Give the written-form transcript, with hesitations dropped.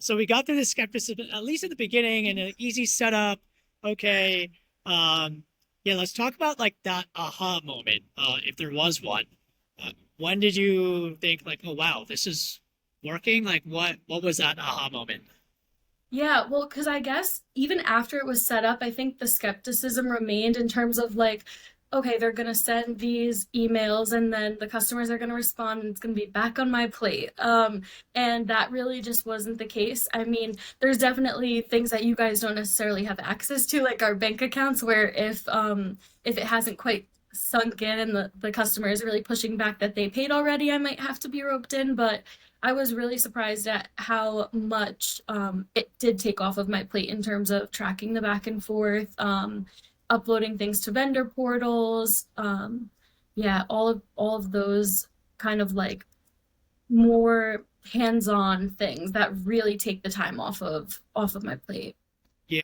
So we got through the skepticism, at least at the beginning, and an easy setup. Okay. Um, yeah, let's talk about like that aha moment, if there was one. When did you think like, oh wow, this is working? Like what was that aha moment? Yeah, well, because I guess even after it was set up, I think the skepticism remained in terms of like, okay, they're gonna send these emails and then the customers are gonna respond and it's gonna be back on my plate. And that really just wasn't the case. I mean, there's definitely things that you guys don't necessarily have access to, like our bank accounts, where if it hasn't quite sunk in and the customer is really pushing back that they paid already, I might have to be roped in, but I was really surprised at how much it did take off of my plate in terms of tracking the back and forth, uploading things to vendor portals. Yeah, all of those kind of like more hands-on things that really take the time off of my plate.